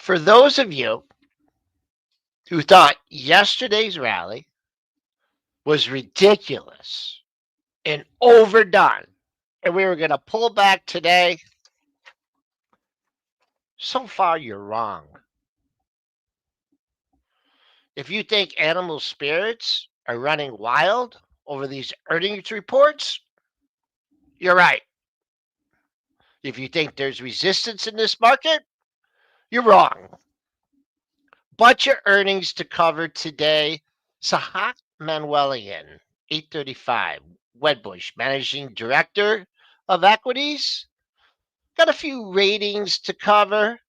For those of you who thought yesterday's rally was ridiculous and overdone, and we were going to pull back today, so far you're wrong. If you think animal spirits are running wild over these earnings reports, you're right. If you think there's resistance in this market, you're wrong. Bunch of earnings to cover today. Sahak Manuelian, 835. Wedbush, Managing Director of Equities. Got a few ratings to cover.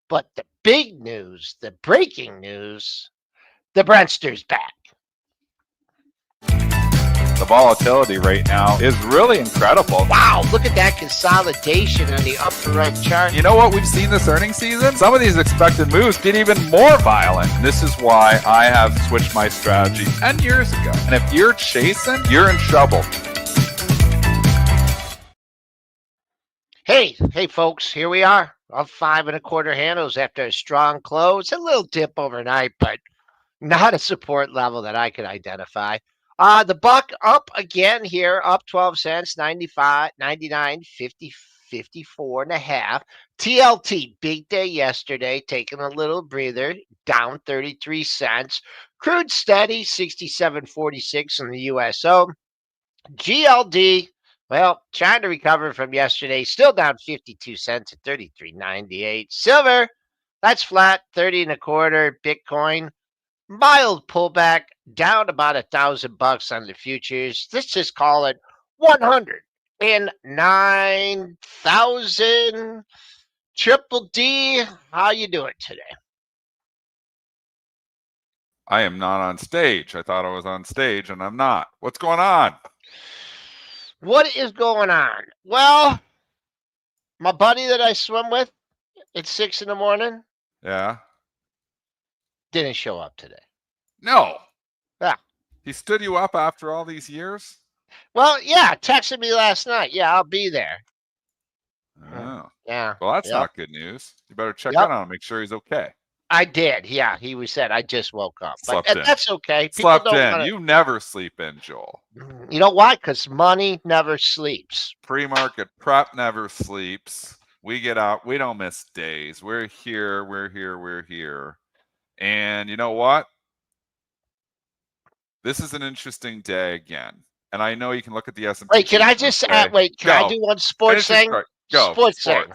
But the big news, the breaking news, the Brentster's back. The volatility right now is really incredible. Wow, look at that consolidation on the upper right chart. You know what we've seen this earnings season? Some of these expected moves get even more violent. And this is why I have switched my strategy 10 years ago. And if you're chasing, you're in trouble. Hey folks, here we are. Up 5 1/4 handles after a strong close. A little dip overnight, but not a support level that I could identify. The buck up again here, up 12 cents, 95, 99, 50, 54 and a half. TLT, big day yesterday, taking a little breather, down 33 cents. Crude steady, 67.46 on the USO. GLD, well, trying to recover from yesterday, still down 52 cents at 33.98. Silver, that's flat, 30 1/4. Bitcoin, mild pullback, down about $1,000 on the futures. Let's just call it 109,000. Triple D, how you doing today? I am not on stage. I thought I was on stage, and I'm not. What's going on? What is going on? Well, my buddy that I swim with at 6 in the morning Yeah. didn't show up today. No. Yeah. He stood you up after all these years? Well, yeah, texted me last night. Yeah, I'll be there. Oh. Yeah. Well, that's not good news. You better check in on him, make sure he's okay. I did. Yeah, he was said I just woke up. But Slept in. That's okay. Slept in. You never sleep in, Joel. You know why? Because money never sleeps. Pre-market prep never sleeps. We get out. We don't miss days. We're here. We're here. We're here. And you know what? This is an interesting day again. And I know you can look at the S&P. Wait, can I just wait? Can I do one sports thing? Go. Sports thing.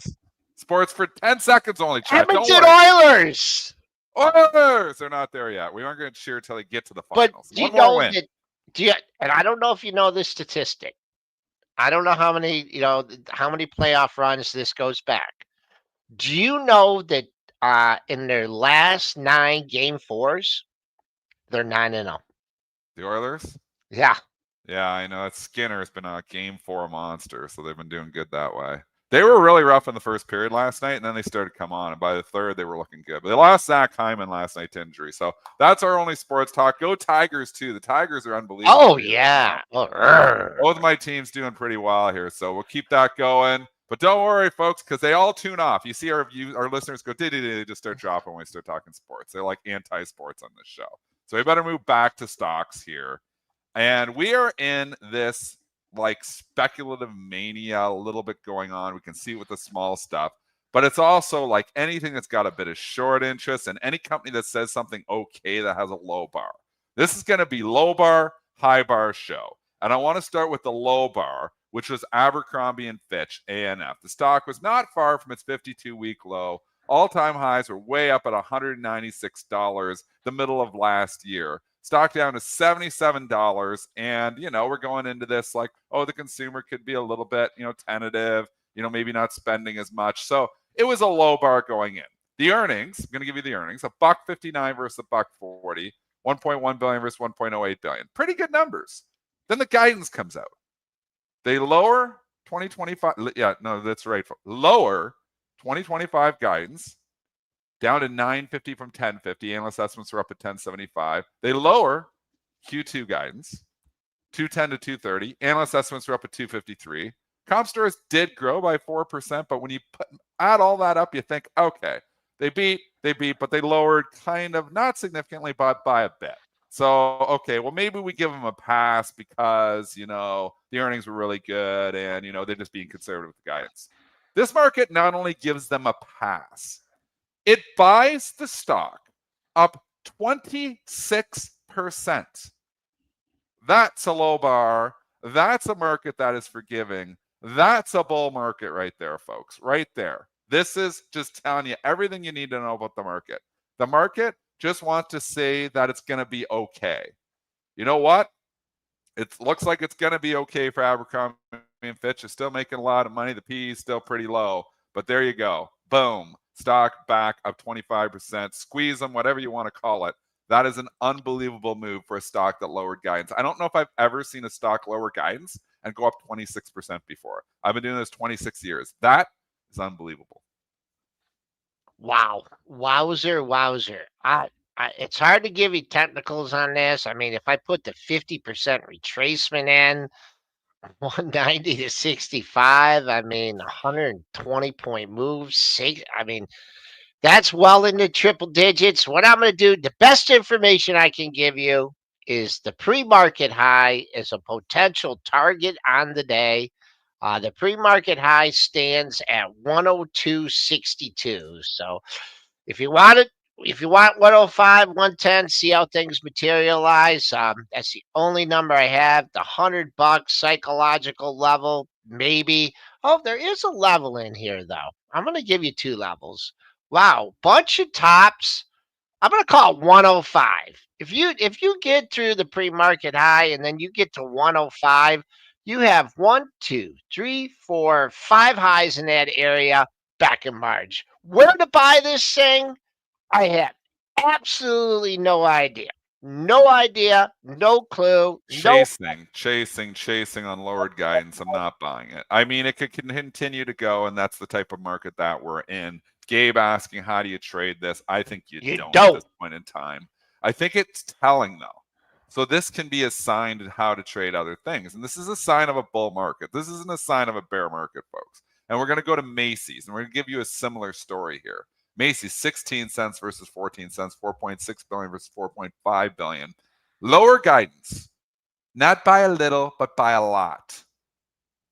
Sports for 10 seconds only, Chad. Edmonton Oilers. Oilers! They're not there yet. We aren't going to cheer until they get to the finals. But do you know that? And I don't know if you know this statistic. I don't know how many playoff runs this goes back. Do you know that in their last 9 game 4s, they're 9-0? The Oilers? Yeah. Yeah, I know. Skinner has been a game 4 monster, so they've been doing good that way. They were really rough in the first period last night, and then they started to come on. And by the third, they were looking good. But they lost Zach Hyman last night to injury. So that's our only sports talk. Go Tigers, too. The Tigers are unbelievable. Oh, yeah. Both my teams doing pretty well here. So we'll keep that going. But don't worry, folks, because they all tune off. You see our listeners go, they just start dropping when we start talking sports. They're like anti-sports on this show. So we better move back to stocks here. And we are in this like speculative mania a little bit going on. We can see it with the small stuff, but it's also like anything that's got a bit of short interest and any company that says something okay that has a low bar. This is going to be low bar, high bar show. And I want to start with the low bar, which was Abercrombie and Fitch, ANF. The stock was not far from its 52-week low. All-time highs were way up at $196 the middle of last year. Stock down to $77, and, we're going into this like, the consumer could be a little bit, tentative, maybe not spending as much. So it was a low bar going in. The earnings, I'm going to give you the earnings, $1.59 versus $1.40, $1.1 billion versus $1.08 billion. Pretty good numbers. Then the guidance comes out. They lower 2025. Yeah, no, that's right. Lower 2025 guidance down to 950 from 1050. Analyst estimates are up at 1075. They lower Q2 guidance, 210 to 230. Analyst estimates are up at 253. Comp stores did grow by 4%, but when you add all that up, you think, okay, They beat, but they lowered kind of not significantly, but by a bit. So, okay, well, maybe we give them a pass because, the earnings were really good and, they're just being conservative with the guidance. This market not only gives them a pass, it buys the stock up 26%. That's a low bar. That's a market that is forgiving. That's a bull market right there, folks. Right there. This is just telling you everything you need to know about the market. The market just wants to say that it's going to be okay. You know what? It looks like it's going to be okay for Abercrombie and Fitch. Is still making a lot of money. The PE is still pretty low. But there you go. Boom. Stock back up 25%. Squeeze them, whatever you want to call it. That is an unbelievable move for a stock that lowered guidance. I don't know if I've ever seen a stock lower guidance and go up 26% before. I've been doing this 26 years. That is unbelievable. Wow. Wowzer. It's hard to give you technicals on this. I mean, if I put the 50% retracement in, 190 to 65, I mean, 120-point moves. I mean, that's well into triple digits. What I'm going to do, the best information I can give you is the pre-market high is a potential target on the day. The pre-market high stands at 102.62. So if you want it, if you want 105, 110, see how things materialize. That's the only number I have. The $100 psychological level, maybe. Oh, there is a level in here though. I'm going to give you two levels. Wow, bunch of tops. I'm going to call it 105. If you get through the pre-market high and then you get to 105, you have one, two, three, four, five highs in that area back in March. Where to buy this thing? I have absolutely no idea. No idea, no clue, no. Chasing on lowered guidance. I'm not buying it. I mean, it could continue to go, and that's the type of market that we're in. Gabe asking, how do you trade this? I think you You don't at don't. this point in time. I think it's telling, though. So this can be a sign to how to trade other things. And this is a sign of a bull market. This isn't a sign of a bear market, folks. And we're going to go to Macy's, and we're going to give you a similar story here. Macy's 16 cents versus 14 cents, 4.6 billion versus 4.5 billion. Lower guidance, not by a little, but by a lot.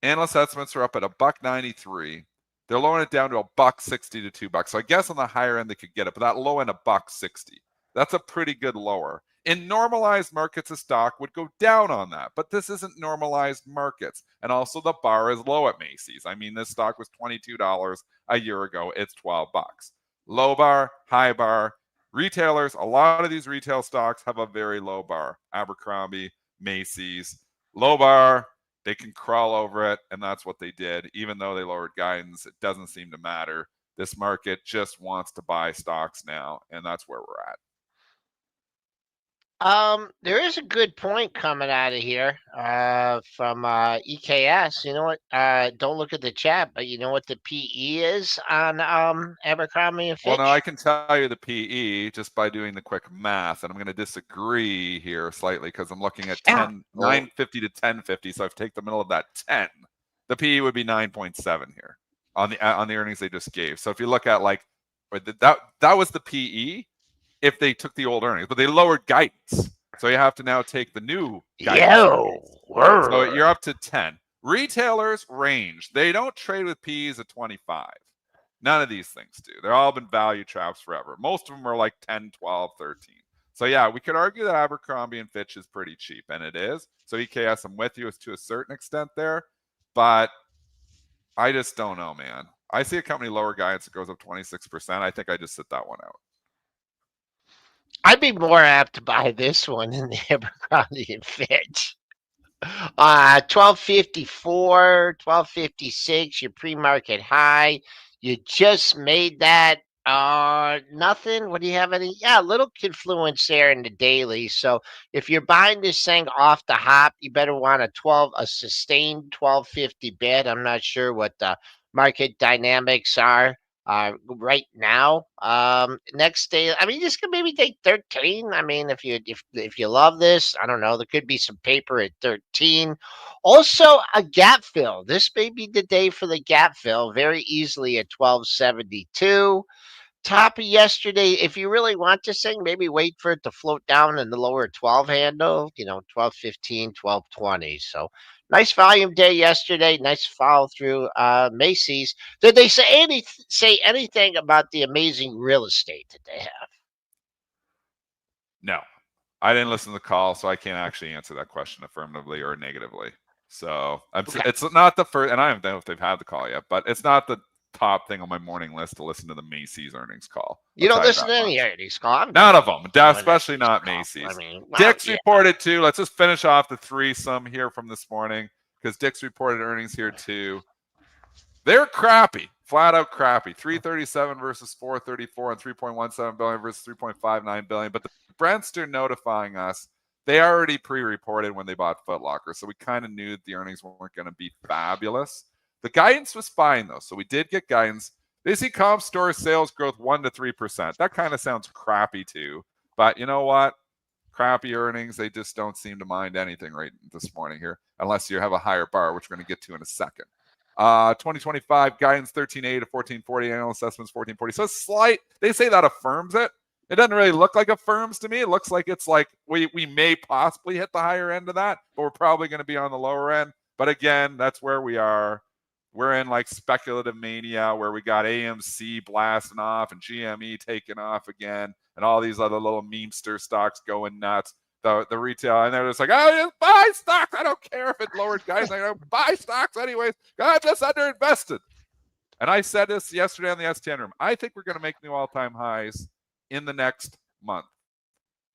Analyst estimates are up at $1.93. They're lowering it down to $1.60 to $2. So I guess on the higher end they could get it, but that low end $1.60. That's a pretty good lower. In normalized markets, a stock would go down on that, but this isn't normalized markets. And also the bar is low at Macy's. I mean, this stock was $22 a year ago. It's $12. Low bar, high bar. Retailers, a lot of these retail stocks have a very low bar. Abercrombie, Macy's, low bar, they can crawl over it, and that's what they did. Even though they lowered guidance, it doesn't seem to matter. This market just wants to buy stocks now, and that's where we're at. There is a good point coming out of here from EKS. You know what? Don't look at the chat, but you know what the PE is on Abercrombie and Well, Fitch? no, I can tell you the PE just by doing the quick math, and I'm going to disagree here slightly because I'm looking at Yeah. 950 to 1050. So if I take the middle of that 10, the PE would be 9.7 here on the earnings they just gave. So if you look at that was the PE if they took the old earnings, but they lowered guidance. So you have to now take the new guidance earnings. So you're up to 10. Retailers range. They don't trade with PEs at 25. None of these things do. They've all been value traps forever. Most of them are like 10, 12, 13. So yeah, we could argue that Abercrombie and Fitch is pretty cheap, and it is. So EKS, I'm with you to a certain extent there, but I just don't know, man. I see a company lower guidance that goes up 26%. I think I just sit that one out. I'd be more apt to buy this one than the Abercrombie and Fitch. 1254, 1256, your pre-market high. You just made that. Nothing. What do you have? Any? Yeah, a little confluence there in the daily. So if you're buying this thing off the hop, you better want a sustained 1250 bid. I'm not sure what the market dynamics are right now. Next day, I mean, this could maybe take 13. I mean, if you love this, I don't know, there could be some paper at 13. Also, a gap fill. This may be the day for the gap fill very easily at 1272. top of yesterday. If you really want this thing, maybe wait for it to float down in the lower 12 handle, 12.15, 12.20. So nice volume day yesterday. Nice follow through. Macy's. Did they say anything about the amazing real estate that they have? No, I didn't listen to the call, so I can't actually answer that question affirmatively or negatively. So Okay. it's not the first, and I don't know if they've had the call yet, but it's not the top thing on my morning list to listen to the Macy's earnings call. You I'll don't tell you listen that to much. any of these calls. None of them, Doing especially these not calls. I Macy's. mean, well, Dick's yeah. reported too. Let's just finish off the threesome here from this morning because Dick's reported earnings here too. They're crappy, flat out crappy. 337 versus 434 and 3.17 billion versus 3.59 billion. But the Brents are notifying us they already pre-reported when they bought Foot Locker, so we kind of knew the earnings weren't going to be fabulous. The guidance was fine though, so we did get guidance. They see comp store sales growth 1 to 3%. That kind of sounds crappy too, but you know what? Crappy earnings, they just don't seem to mind anything right this morning here, unless you have a higher bar, which we're going to get to in a second. 2025 guidance 1380 to 1440, annual assessments 1440. So slight, they say that affirms it. It doesn't really look like affirms to me. It looks like it's like we may possibly hit the higher end of that, but we're probably going to be on the lower end. But again, that's where we are. We're in like speculative mania where we got AMC blasting off and GME taking off again, and all these other little memester stocks going nuts. The retail, and they're just like, oh, just buy stocks. I don't care if it lowered guys. I don't buy stocks anyways. I'm just underinvested. And I said this yesterday on the STN room. I think we're going to make new all-time highs in the next month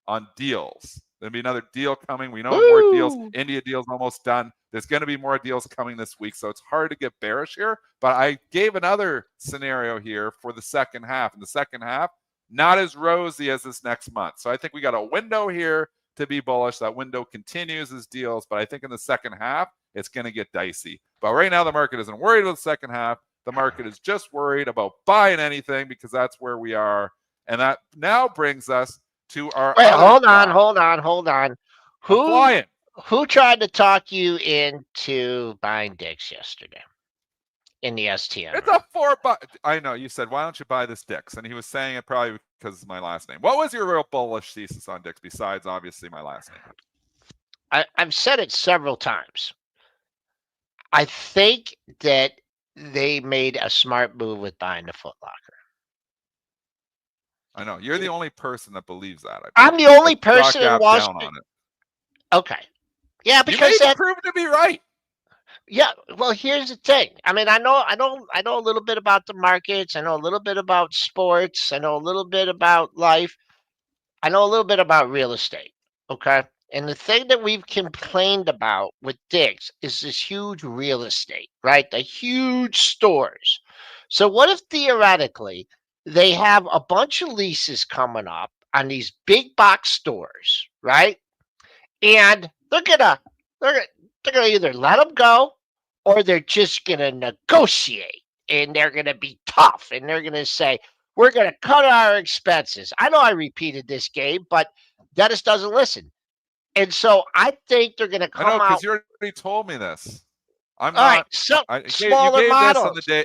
on deals. There'll be another deal coming. We know more deals. India deal's almost done. There's going to be more deals coming this week, so it's hard to get bearish here. But I gave another scenario here for the second half. In the second half, not as rosy as this next month. So I think we got a window here to be bullish. That window continues as deals, but I think in the second half, it's going to get dicey. But right now, the market isn't worried about the second half. The market is just worried about buying anything because that's where we are. And that now brings us to our Wait, other hold on. flying. Who tried to talk you into buying Dick's yesterday in the STN? It's a $4. I know you said, why don't you buy this Dick's? And he was saying it probably because it's my last name. What was your real bullish thesis on Dick's besides obviously my last name? I've said it several times. I think that they made a smart move with buying the Foot Locker. I know you're the only person that believes that. I'm the only person in Wall Street. On it. Okay, yeah, because you may be proven to be right. Yeah, well, here's the thing. I mean, I know a little bit about the markets. I know a little bit about sports. I know a little bit about life. I know a little bit about real estate. Okay. And the thing that we've complained about with Dick's is this huge real estate, right? The huge stores. So, what if theoretically they have a bunch of leases coming up on these big box stores, right? And they're gonna either let them go or they're just gonna negotiate and they're gonna be tough and they're gonna say, we're going to cut our expenses. I know I repeated this game, but Dennis doesn't listen. And so I think they're going to come out. I know, because you already told me this. I'm all not. Right, so smaller you gave models. This on the day.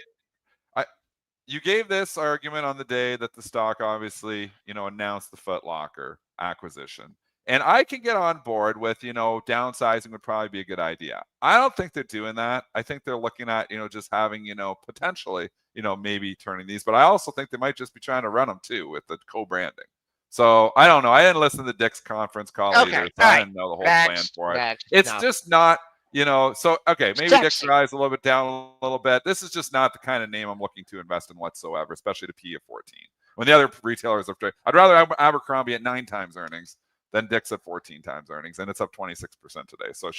You gave this argument on the day that the stock obviously, announced the Foot Locker acquisition. And I can get on board with, downsizing would probably be a good idea. I don't think they're doing that. I think they're looking at, just having, potentially, maybe turning these. But I also think they might just be trying to run them too with the co-branding. So I don't know. I didn't listen to Dick's conference call either. So I didn't know the whole plan for it. It's just not, so, okay, maybe Dick's rise a little bit down a little bit. This is just not the kind of name I'm looking to invest in whatsoever, especially the P of 14. When the other retailers are, I'd rather have Abercrombie at 9 times earnings than Dick's at 14 times earnings, and it's up 26% today. So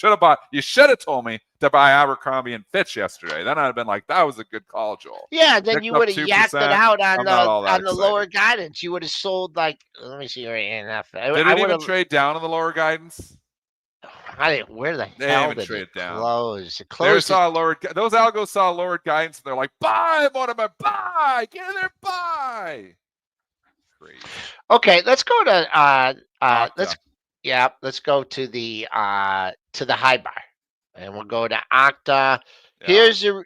you should have told me to buy Abercrombie and Fitch yesterday. Then I'd have been like, that was a good call, Joel. Yeah, then Dick's you would have yacked it out on the lower guidance. You would have sold let me see right here. Did it even trade down on the lower guidance? Where the hell did it close? It closed. Those algos saw lowered guidance, and they're like, buy, Mortimer, buy, get in there, buy. Crazy. Okay, let's go to let's go to the high bar, and we'll go to Octa.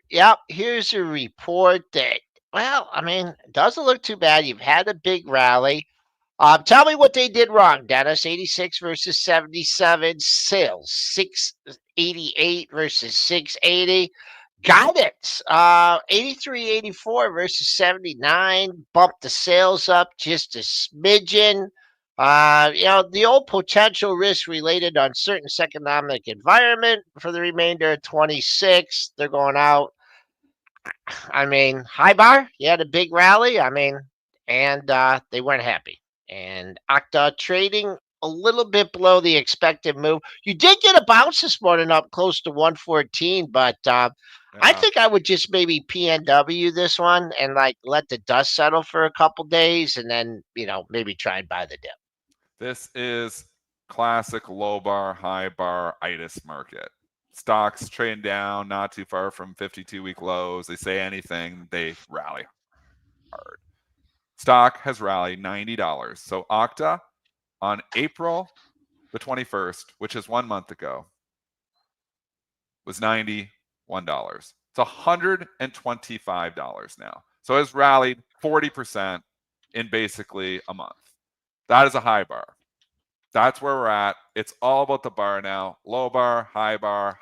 Yeah. Here's a report that Well, I mean, it doesn't look too bad. You've had a big rally. Tell me what they did wrong, Dennis. 86 versus 77. Sales 688 versus 680. Guidance 83, 84 versus 79. Bumped the sales up just a smidgen. The old potential risk related uncertain economic environment for the remainder of 26. They're going out. I mean, high bar, you had a big rally. I mean, and they weren't happy. And Octa trading a little bit below the expected move. You did get a bounce this morning up close to 114, but I Yeah. think I would just maybe PNW this one and like let the dust settle for a couple days and then, maybe try and buy the dip. This is classic low bar, high bar itis market. Stocks trading down, not too far from 52-week lows. They say anything, they rally hard. Stock has rallied $90. So Octa on April the 21st, which is 1 month ago, was $91. It's $125 now. So it's rallied 40% in basically a month. That is a high bar. That's where we're at. It's all about the bar now. Low bar, high bar,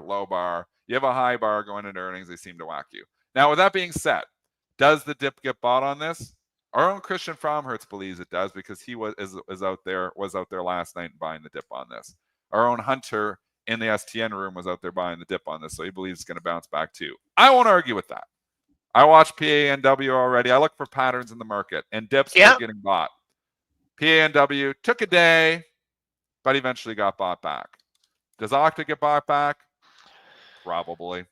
low bar. You have a high bar going into earnings, they seem to whack you. Now, with that being said, does the dip get bought on this? Our own Christian Fromhertz believes it does because he was out there last night and buying the dip on this. Our own Hunter in the STN room was out there buying the dip on this, so he believes it's going to bounce back too. I won't argue with that. I watched PANW already. I look for patterns in the market, and dips are getting bought. PANW took a day, but eventually got bought back. Does Octa get bought back? Probably.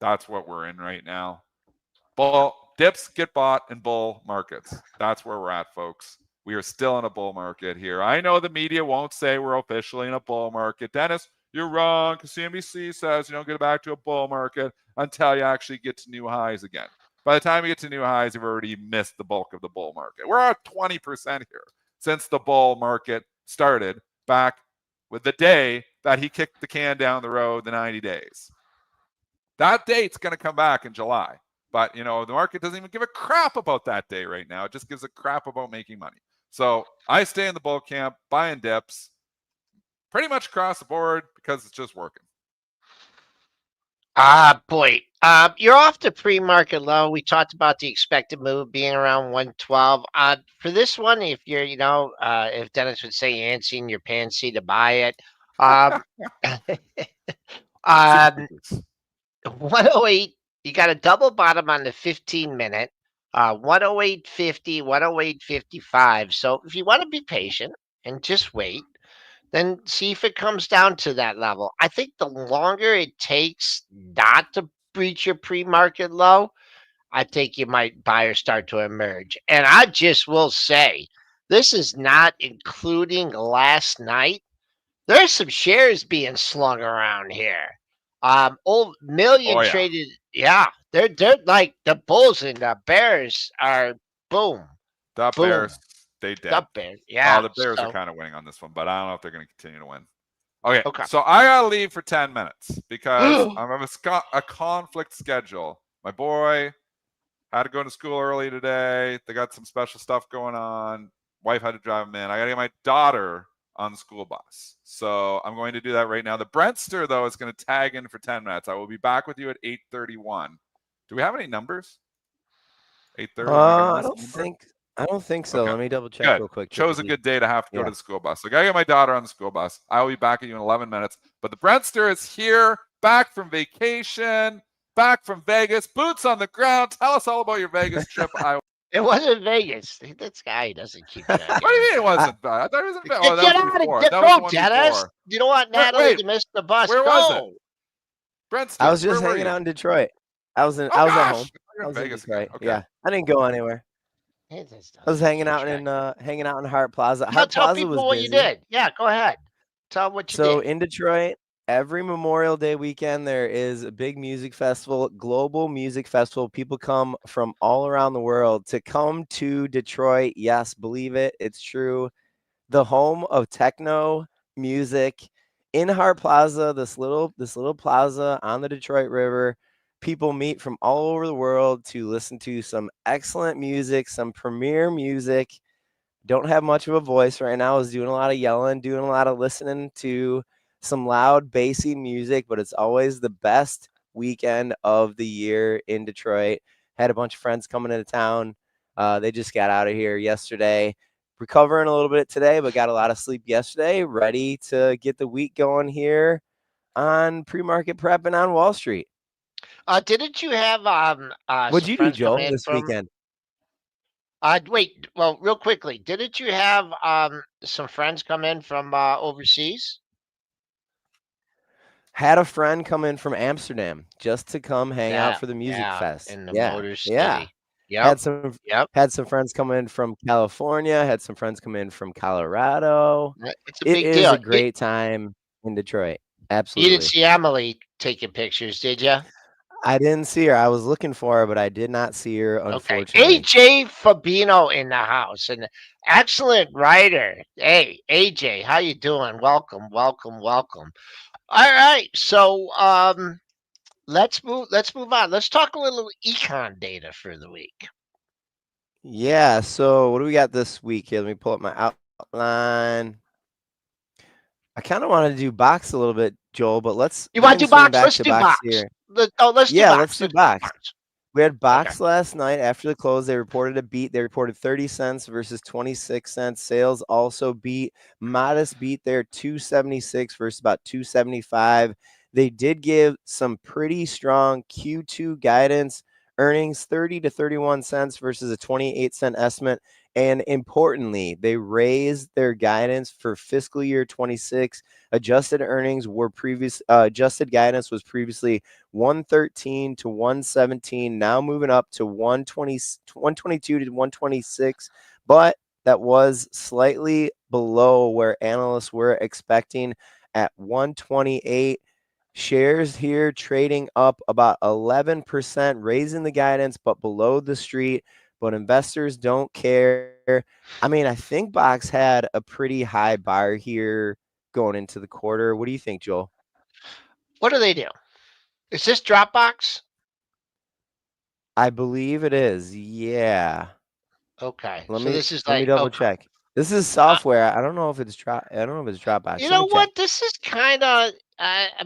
That's what we're in right now. Dips get bought in bull markets. That's where we're at, folks. We are still in a bull market here. I know the media won't say we're officially in a bull market. Dennis, you're wrong because CNBC says you don't get back to a bull market until you actually get to new highs again. By the time you get to new highs, you've already missed the bulk of the bull market. We're at 20% here since the bull market started back with the day that he kicked the can down the road, the 90 days. That date's going to come back in July. But, the market doesn't even give a crap about that day right now. It just gives a crap about making money. So I stay in the bull camp, buying dips pretty much across the board because it's just working. Boy. You're off the pre-market low. We talked about the expected move being around 112. For this one, if you're, if Dennis would say you ain't seen your pansy to buy it, 108, you got a double bottom on the 15-minute, 108.50, 108.55. So if you want to be patient and just wait, then see if it comes down to that level. I think the longer it takes not to breach your pre-market low, I think you might buyers start to emerge. And I just will say, this is not including last night. There's some shares being slung around here. Old Million traded, they're like the Bulls and the Bears are boom. The boom. Bears, they dead. The Bears, yeah. The Bears so, are kind of winning on this one, but I don't know if they're going to continue to win. Okay, Okay. So I got to leave for 10 minutes because I have a conflict schedule. My boy had to go to school early today. They got some special stuff going on. Wife had to drive him in. I got to get my daughter on the school bus. So I'm going to do that right now. The Brentster, though, is going to tag in for 10 minutes. I will be back with you at 8:31. Do we have any numbers? 8:30? I don't think so. Okay. Let me double check real quick. Chose a good day to have to go to the school bus. So I got to get my daughter on the school bus. I will be back at you in 11 minutes. But the Brentster is here, back from vacation, back from Vegas, boots on the ground. Tell us all about your Vegas trip. It wasn't Vegas. This guy doesn't keep track. What do you mean it wasn't? I thought it was in Vegas. Oh, Get that was out before. of That was the one Dennis. before. You don't want Natalie to miss the bus. Where was it? Brentster, I was just hanging out in Detroit. I was at home. I was Vegas in Detroit. Okay. Yeah, I didn't go anywhere. I was hanging out in Hart Plaza. Hart tell Plaza people was what busy. you did. Yeah, go ahead. Tell them what you did. So in Detroit, every Memorial Day weekend, there is a big music festival, global music festival. People come from all around the world to come to Detroit. Yes, believe it. It's true. The home of techno music in Hart Plaza, this little plaza on the Detroit River. people meet from all over the world to listen to some excellent music, some premier music. Don't have much of a voice right now. I was doing a lot of yelling, doing a lot of listening to some loud, bassy music, but it's always the best weekend of the year in Detroit. Had a bunch of friends coming into town. They just got out of here yesterday. Recovering a little bit today, but got a lot of sleep yesterday. Ready to get the week going here on pre-market prep and on Wall Street. Didn't you have What'd some you do, friends come Joel, in this from? weekend? Wait, well, real quickly, didn't you have some friends come in from overseas? Had a friend come in from Amsterdam just to come hang out That for the music yeah, fest. in the Yeah, Motor yeah. City. Yep, Had some yep. had some friends come in from California, had some friends come in from Colorado. It's a It big is deal. a great time in Detroit. You didn't Absolutely. see Emily taking pictures, did you? I didn't see her. I was looking for her, but I did not see her, Okay. unfortunately. AJ Fabino in the house, an excellent writer. Hey, AJ, how you doing? Welcome, welcome, welcome. All right. So let's move on. Let's talk a little econ data for the week. Yeah, so what do we got this week here? Let me pull up my outline. I kind of want to do box a little bit, Joel, but You we want to can do swing box? back Let's to do box box. here. Let's do Yeah, let's box. do Let's do box. box. We had Okay. box last night after the close. They reported a beat. They reported 30 cents versus 26 cents. Sales also beat, modest beat there, 276 versus about 275. They did give some pretty strong Q2 guidance. Earnings 30 to 31 cents versus a 28-cent estimate. And importantly, they raised their guidance for fiscal year 26. Adjusted earnings were adjusted guidance was previously 113 to 117, now moving up to 120, 122 to 126, but that was slightly below where analysts were expecting at 128. Shares here trading up about 11%, raising the guidance, but below the street. But investors don't care. I mean, I think Box had a pretty high bar here going into the quarter. What do you think, Joel? What do they do? Is this Dropbox? I believe it is. Yeah. Okay. Let So me this is let me like double okay. check. This is Uh, software. I don't know if it's I don't know if it's Dropbox. You Let know me check. what? This is kind of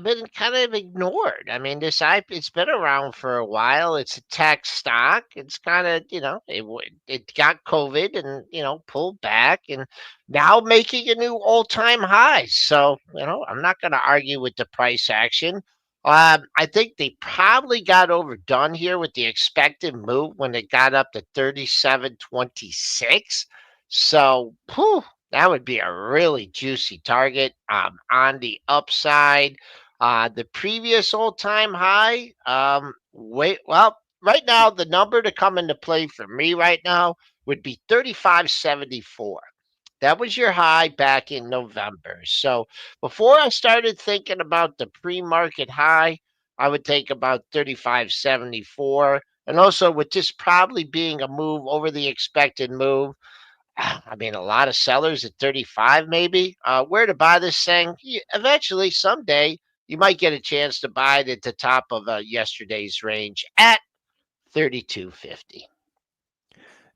been kind of ignored. I mean, it's been around for a while. It's a tech stock. It's kind of it got COVID and pulled back and now making a new all time high. So I'm not going to argue with the price action. I think they probably got overdone here with the expected move when it got up to 37.26. So, whew, that would be a really juicy target on the upside. The previous all-time high, right now the number to come into play for me right now would be 35.74. That was your high back in November. So before I started thinking about the pre-market high, I would think about 35.74. And also with this probably being a move over the expected move, I mean, a lot of sellers at 35, maybe. Where to buy this thing? Eventually, someday, you might get a chance to buy it at the top of yesterday's range at 32.50.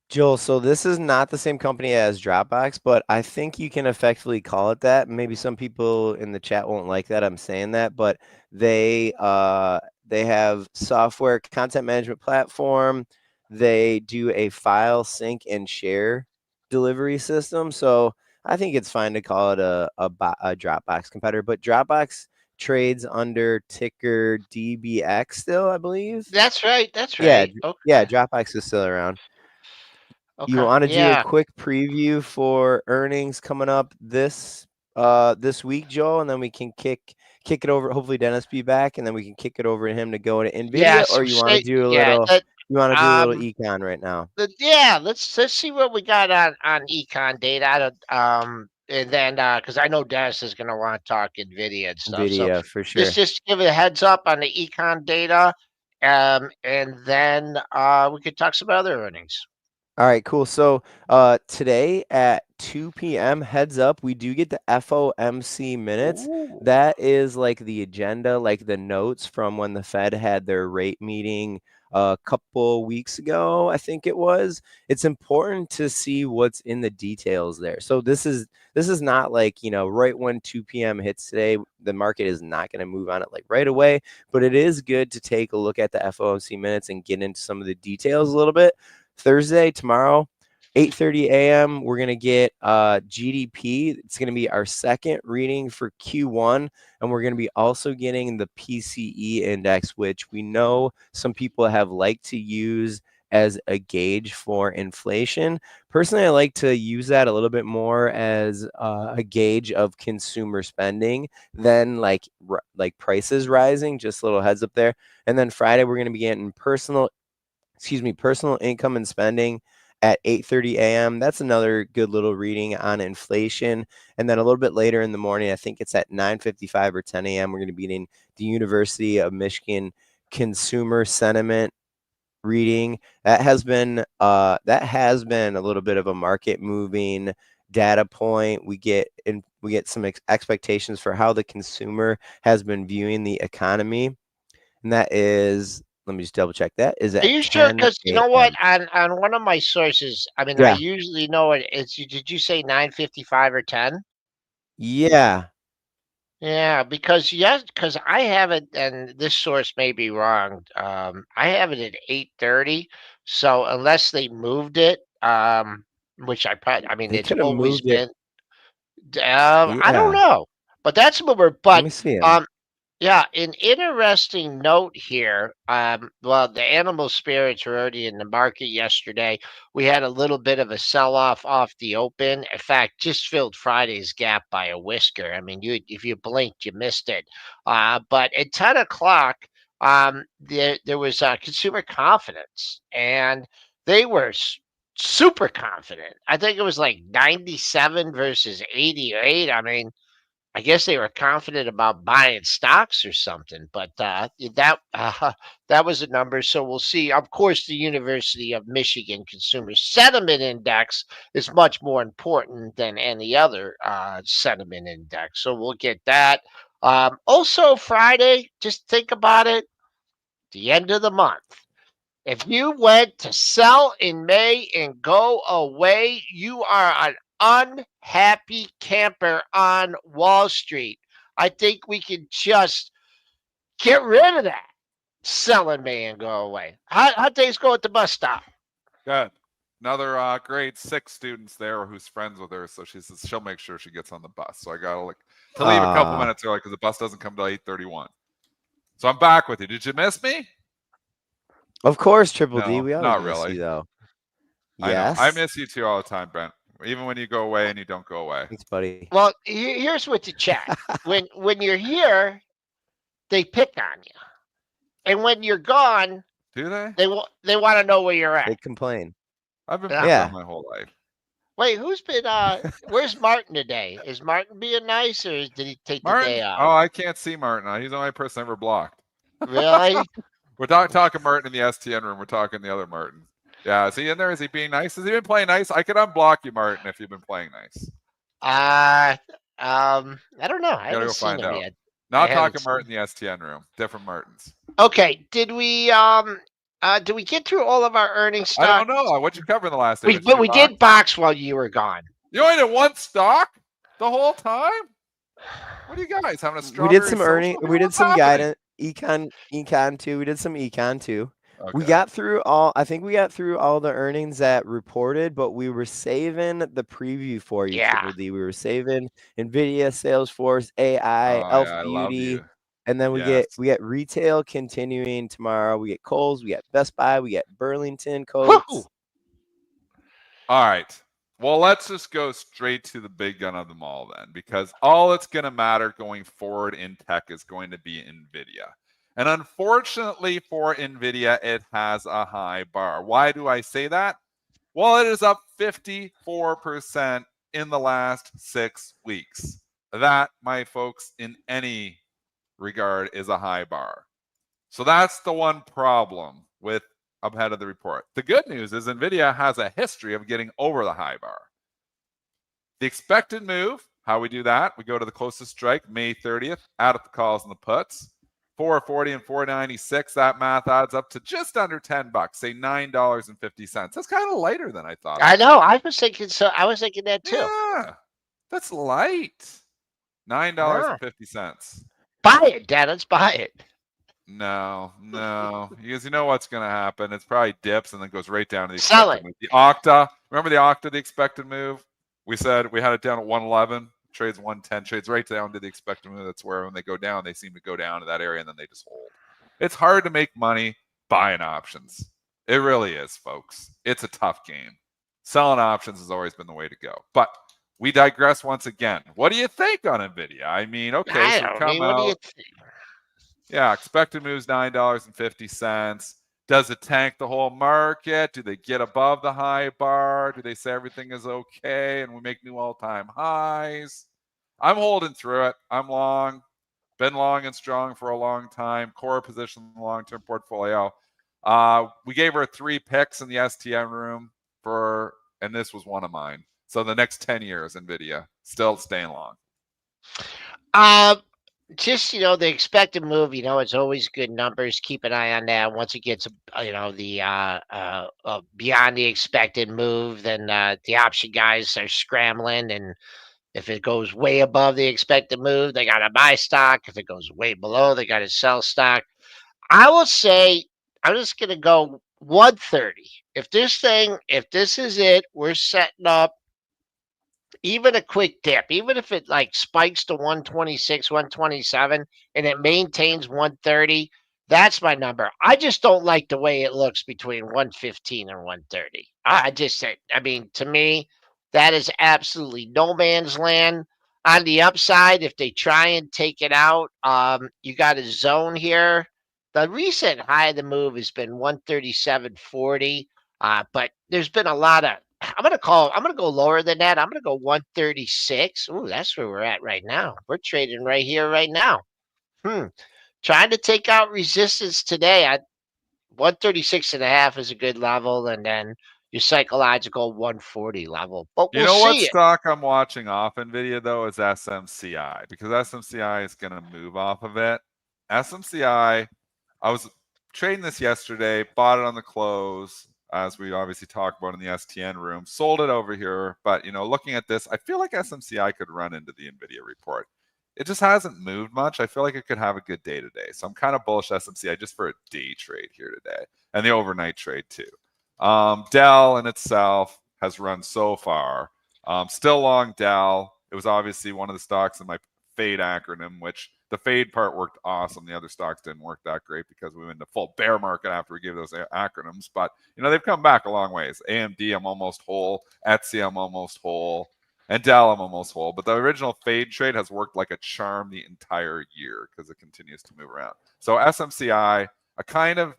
Joel, so this is not the same company as Dropbox, but I think you can effectively call it that. Maybe some people in the chat won't like that I'm saying that, but they have software content management platform. They do a file sync and share delivery system. So I think it's fine to call it a Dropbox competitor, but Dropbox trades under ticker DBX still, I believe. That's right. That's Yeah, right. yeah, Okay. Dropbox is still around. You Okay. want to do a Yeah. quick preview for earnings coming up this week, Joel, and then we can kick it over. Hopefully, Dennis be back, and then we can kick it over to him to go to Yeah. Nvidia. Or So say, yeah. you want to do a little Um, econ right now? yeah. Let's see what we got on econ data. And then because I know Dennis is going to want to talk Nvidia and stuff. So Nvidia for just sure. just give it a heads up on the econ data, and then we could talk some other earnings. All right, cool. So today at 2 p.m. Heads up, we do get the FOMC minutes. Ooh. That is like the agenda, like the notes from when the Fed had their rate meeting a couple weeks ago, I think it was. It's important to see what's in the details there. So this is not like, right when 2 p.m. hits today, the market is not going to move on it like right away, but it is good to take a look at the FOMC minutes and get into some of the details a little bit. Thursday, tomorrow, 8:30 a.m., we're going to get GDP. It's going to be our second reading for Q1, and we're going to be also getting the PCE index, which we know some people have liked to use as a gauge for inflation. Personally, I like to use that a little bit more as a gauge of consumer spending than like prices rising. Just a little heads up there. And then Friday, we're going to be getting personal income and spending at 8:30 a.m. That's another good little reading on inflation. And then a little bit later in the morning, I think it's at 9:55 or 10 a.m., we're going to be getting the University of Michigan consumer sentiment reading. That has been a little bit of a market moving data point. We get some expectations for how the consumer has been viewing the economy. And that is, let me just double check, that is Are at you sure? 10 Because you know what? a.m. On one of my sources, I mean, I Yeah. usually know it. Did you say 9:55 or 10? Yeah. Yeah, because I have it, and this source may be wrong. I have it at 8:30. So unless they moved it, which I mean, They it's could have always moved it. been. I don't Yeah. know, but that's a bit. Let But me see them. um, yeah, an interesting note here. Well, the animal spirits were already in the market yesterday. We had a little bit of a sell-off off the open. In fact, just filled Friday's gap by a whisker. I mean, if you blinked, you missed it. But at 10 o'clock, there was consumer confidence, and they were super confident. I think it was like 97 versus 88. I mean, I guess they were confident about buying stocks or something, but that was a number. So we'll see. Of course, the University of Michigan Consumer Sentiment Index is much more important than any other sentiment index. So we'll get that. Also, Friday, just think about it. The end of the month. If you went to sell in May and go away, you are an unhappy camper on Wall Street. I think we can just get rid of that. Sell in May and go away. How things go at the bus stop? Good. Another grade 6 students there who's friends with her, so she says she'll make sure she gets on the bus. So I gotta to leave a couple minutes early because the bus doesn't come till 8:31. So I'm back with you. Did you miss me? Of course, Triple D. No, We always not miss really. you, though. I know. I Yes. miss you too all the time, Brent. Even when you go away and you don't go away. Thanks, buddy. Well, here's what to check. When you're here, they pick on you, and when you're gone, Do they? they want to know where you're They at. complain. I've been Yeah. picked Yeah. on my whole life. Wait, who's been where's Martin today? Is Martin being nice, or did he take the Martin? day off? Oh, I can't see Martin. He's the only person I ever blocked. Really? We're talking Martin in the STN room. We're talking the other Martin. Yeah, is he in there? Is he being nice? Has he been playing nice? I could unblock you, Martin, if you've been playing nice. I don't know. I Gotta haven't go seen find him out. yet. Not I haven't talking seen Martin in the STN room. Different Martins. Okay, did we get through all of our earnings I stock? don't know. What'd you cover in the last day? But we did box while you were gone. You only did one stock the whole time? What are you guys having a strawberry? We did some earning. We did some guidance. Econ too. We did some econ too. Okay. We got through all. I think we got through all the earnings that reported, but we were saving the preview for you, Yeah. Triple D. We were saving Nvidia, Salesforce, AI, Oh, Elf yeah, I love Beauty, you. and then we Yes. get retail continuing tomorrow. We get Kohl's, we get Best Buy, we get Burlington Coats. Woo! All right. Well, let's just go straight to the big gun of them all then, because all that's going to matter going forward in tech is going to be Nvidia. And unfortunately for Nvidia, it has a high bar. Why do I say that? Well, it is up 54% in the last 6 weeks. That, my folks, in any regard is a high bar. So that's the one problem with ahead of the report. The good news is Nvidia has a history of getting over the high bar. The expected move, how we do that, we go to the closest strike, May 30th, add up the calls and the puts. 440 and 496, that math adds up to just under $10, say $9.50. That's kind of lighter than I thought. I know. I was thinking that too. Yeah, that's light. $9.50. Buy it, Dennis. Buy it. No, because you know what's going to happen. It's probably dips and then goes right down to the Sell expected it. move. The Octa, remember the Octa, the expected move? We said we had it down at 111, trades 110, trades right down to the expected move. That's where when they go down, they seem to go down to that area and then they just hold. It's hard to make money buying options. It really is, folks. It's a tough game. Selling options has always been the way to go. But we digress once again. What do you think on Nvidia? I mean, okay, so come What do you out. think? Yeah, expected moves $9.50. Does it tank the whole market? Do they get above the high bar? Do they say everything is okay and we make new all-time highs? I'm holding through it. I'm long. Been long and strong for a long time. Core position in the long-term portfolio. We gave her 3 picks in the STM room and this was one of mine. So the next 10 years, Nvidia still staying long. Just the expected move. It's always good numbers. Keep an eye on that. Once it gets the beyond the expected move, then the option guys are scrambling, and if it goes way above the expected move, they got to buy stock. If it goes way below, they got to sell stock. I will say I'm just gonna go 130. If this is it, we're setting up even a quick dip, even if it like spikes to 126, 127, and it maintains 130, that's my number. I just don't like the way it looks between 115 and 130. I mean, to me, that is absolutely no man's land. On the upside, if they try and take it out, you got a zone here. The recent high of the move has been 137.40, but there's been a lot of I'm gonna go lower than that. I'm gonna go 136. Ooh, that's where we're at right now. We're trading right here, right now. Trying to take out resistance today. 136.5 is a good level, and then your psychological 140 level. But You know what stock I'm watching off Nvidia though is SMCI, because SMCI is going to move off of it. SMCI, I was trading this yesterday, bought it on the close, as we obviously talked about in the STN room, sold it over here. But looking at this, I feel like SMCI could run into the Nvidia report. It just hasn't moved much. I feel like it could have a good day today. So I'm kind of bullish SMCI just for a day trade here today and the overnight trade too. Dell in itself has run so far. Still long Dell. It was obviously one of the stocks in my FADE acronym, which the FADE part worked awesome. The other stocks didn't work that great because we went into full bear market after we gave those acronyms. But, they've come back a long ways. AMD, I'm almost whole. Etsy, I'm almost whole. And Dell, I'm almost whole. But the original FADE trade has worked like a charm the entire year because it continues to move around. So SMCI, a kind of,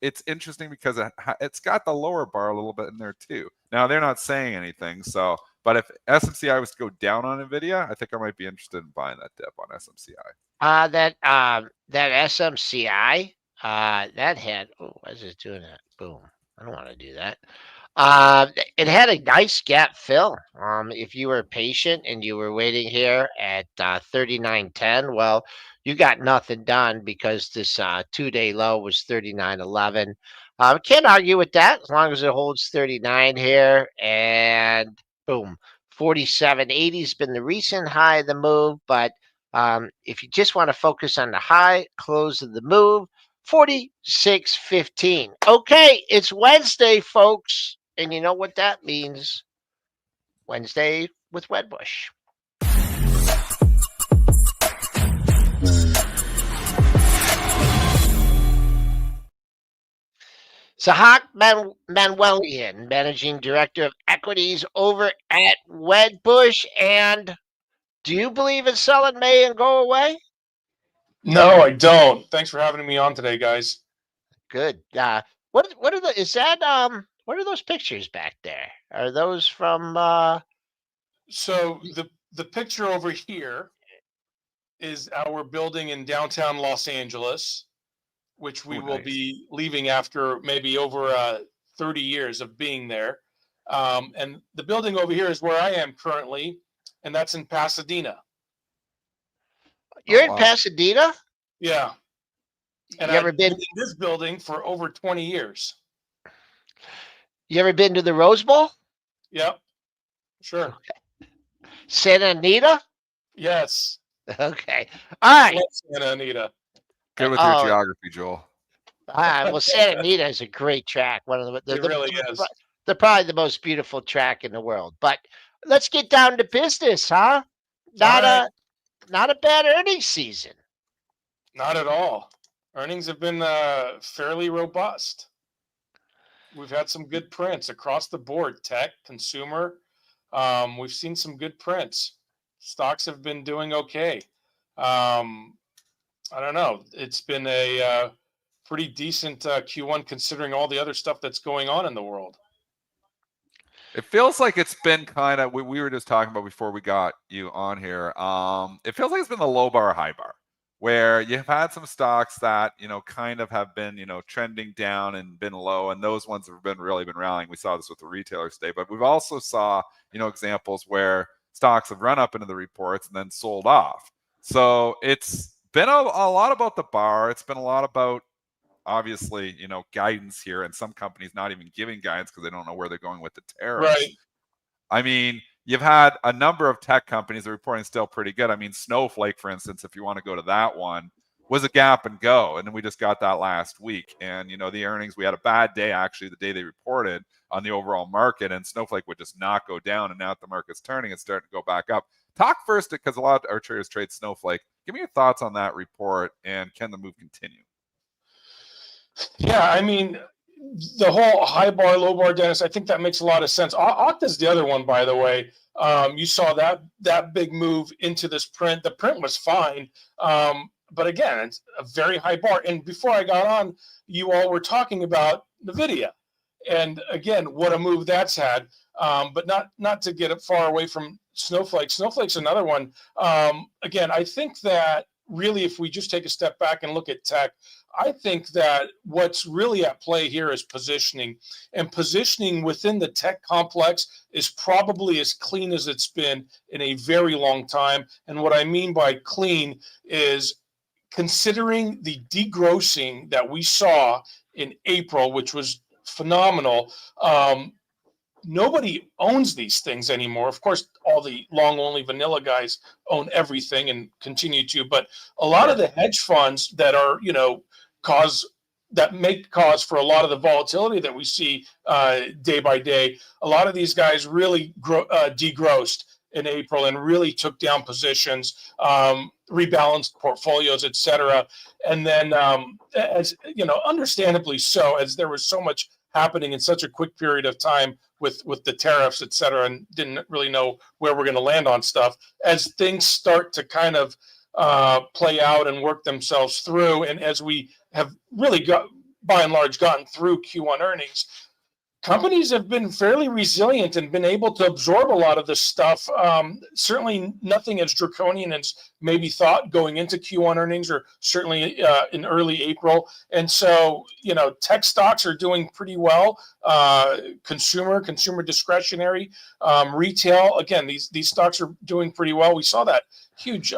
it's interesting because it's got the lower bar a little bit in there too. Now, they're not saying anything. But if SMCI was to go down on Nvidia, I think I might be interested in buying that dip on SMCI. That SMCI, that had. Oh, why is it doing that? Boom! I don't want to do that. It had a nice gap fill. If you were patient and you were waiting here at 39.10, well, you got nothing done because this 2-day low was 39.11. Can't argue with that as long as it holds 39 here, and boom, 47.80 has been the recent high of the move. But if you just want to focus on the high close of the move, 46.15. Okay, it's Wednesday, folks. And you know what that means? Wednesday with Wedbush. Sahak Manuelian, Managing Director of Equities over at Wedbush. And do you believe in sell in May and go away? No, I don't. Thanks for having me on today, guys. Good. What are those pictures back there? Are those from So the picture over here is our building in downtown Los Angeles, which we will be leaving after maybe over 30 years of being there. And the building over here is where I am currently, and that's in Pasadena. You're Oh, in wow. Pasadena? Yeah. And You ever I've been been in this building for over 20 years. you ever been to the Rose Bowl? Yep. Sure. Santa Anita? Yes. Okay. All right. Love Santa Anita. Good with your Oh, geography, Joel. well, Santa Anita is a great track. One of It really is. the probably the most beautiful track in the world. But let's get down to business, huh? Not All right. not a bad earnings season. Not at all. Earnings have been fairly robust. We've had some good prints across the board, tech, consumer. We've seen some good prints. Stocks have been doing okay. I don't know. It's been a pretty decent Q1 considering all the other stuff that's going on in the world. It feels like it's been kind of, we were just talking about before we got you on here. It feels like it's been the low bar, high bar, where you've had some stocks that, kind of have been, trending down and been low. And those ones have really been rallying. We saw this with the retailers today, but we've also saw, examples where stocks have run up into the reports and then sold off. So it's been a lot about the bar. It's been a lot about, obviously, guidance here, and some companies not even giving guidance because they don't know where they're going with the tariffs. Right. I mean, you've had a number of tech companies that are reporting still pretty good. I mean, Snowflake, for instance, if you want to go to that one, was a gap and go. And then we just got that last week. And, the earnings, we had a bad day, actually, the day they reported on the overall market, and Snowflake would just not go down. And now that the market's turning, it's starting to go back up. Talk first, because a lot of our traders trade Snowflake. Give me your thoughts on that report, and can the move continue? Yeah, I mean, the whole high bar, low bar, Dennis, I think that makes a lot of sense. Octa's the other one, by the way. You saw that big move into this print. The print was fine. But again, it's a very high bar. And before I got on, you all were talking about Nvidia. And again, what a move that's had. But not to get it far away from Snowflake. Snowflake's another one. Again, I think that really, if we just take a step back and look at tech, I think that what's really at play here is positioning. And positioning within the tech complex is probably as clean as it's been in a very long time. And what I mean by clean is considering the degrossing that we saw in April, which was phenomenal. Nobody owns these things anymore. Of course, all the long only vanilla guys own everything and continue to, but a lot of the hedge funds that are, make cause for a lot of the volatility that we see day by day, a lot of these guys really degrossed in April and really took down positions, rebalanced portfolios, et cetera. And then, as understandably so, as there was so much happening in such a quick period of time with the tariffs, et cetera, and didn't really know where we're going to land on stuff. As things start to kind of play out and work themselves through, and as we have really by and large gotten through Q1 earnings, companies have been fairly resilient and been able to absorb a lot of this stuff. Certainly nothing as draconian as maybe thought going into Q1 earnings, or certainly in early April. And so, tech stocks are doing pretty well. Consumer discretionary, retail. Again, these stocks are doing pretty well. We saw that huge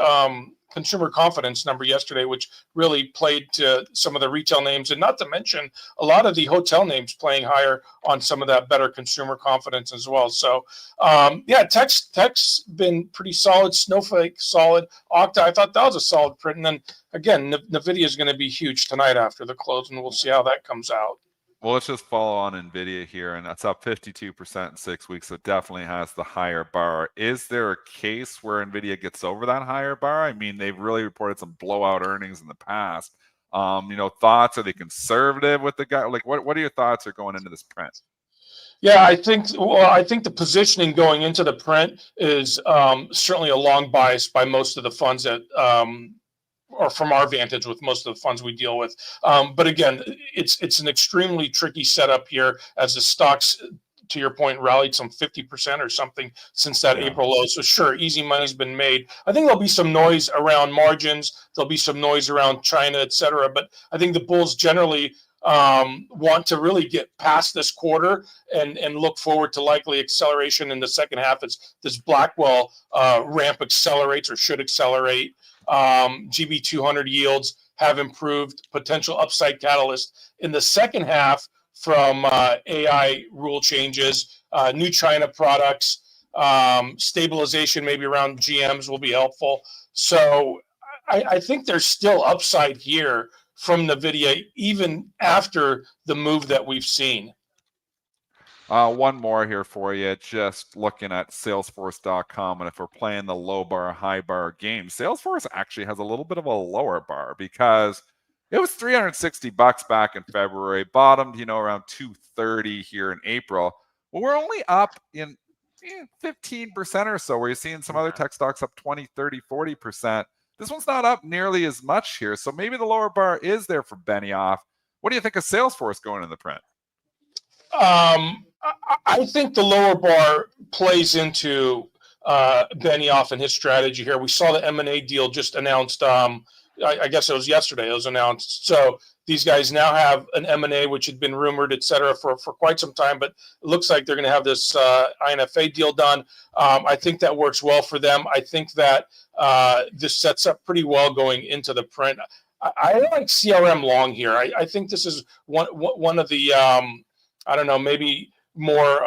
consumer confidence number yesterday, which really played to some of the retail names, and not to mention a lot of the hotel names playing higher on some of that better consumer confidence as well. So, tech's been pretty solid. Snowflake solid. Octa, I thought that was a solid print. And then again, Nvidia is going to be huge tonight after the close, and we'll see how that comes out. Well, let's just follow on Nvidia here, and that's up 52% in 6 weeks, so it definitely has the higher bar. Is there a case where Nvidia gets over that higher bar? I mean, they've really reported some blowout earnings in the past. Thoughts? Are they conservative with the guy? Like, what are your thoughts are going into this print? Yeah, I think the positioning going into the print is certainly a long bias by most of the funds that or from our vantage with most of the funds we deal with. But again, it's an extremely tricky setup here as the stocks, to your point, rallied some 50% or something since that April low. So sure, easy money's been made. I think there'll be some noise around margins. There'll be some noise around China, et cetera. But I think the bulls generally want to really get past this quarter and look forward to likely acceleration in the second half as this Blackwell ramp accelerates or should accelerate. GB200 yields have improved, potential upside catalyst in the second half from AI rule changes, new China products, stabilization maybe around GMs will be helpful. So I think there's still upside here from Nvidia even after the move that we've seen. One more here for you, just looking at Salesforce.com, and if we're playing the low bar, high bar game, Salesforce actually has a little bit of a lower bar because it was $360 back in February, bottomed, around 230 here in April. Well, we're only up in 15% or so, where you're seeing some other tech stocks up 20, 30, 40%. This one's not up nearly as much here. So maybe the lower bar is there for Benioff. What do you think of Salesforce going in the print? I think the lower bar plays into Benioff and his strategy here. We saw the M&A deal just announced. I guess it was yesterday. It was announced. So these guys now have an M&A, which had been rumored, et cetera, for quite some time. But it looks like they're going to have this INFA deal done. I think that works well for them. I think that this sets up pretty well going into the print. I like CRM long here. I think this is one of the I don't know, maybe more,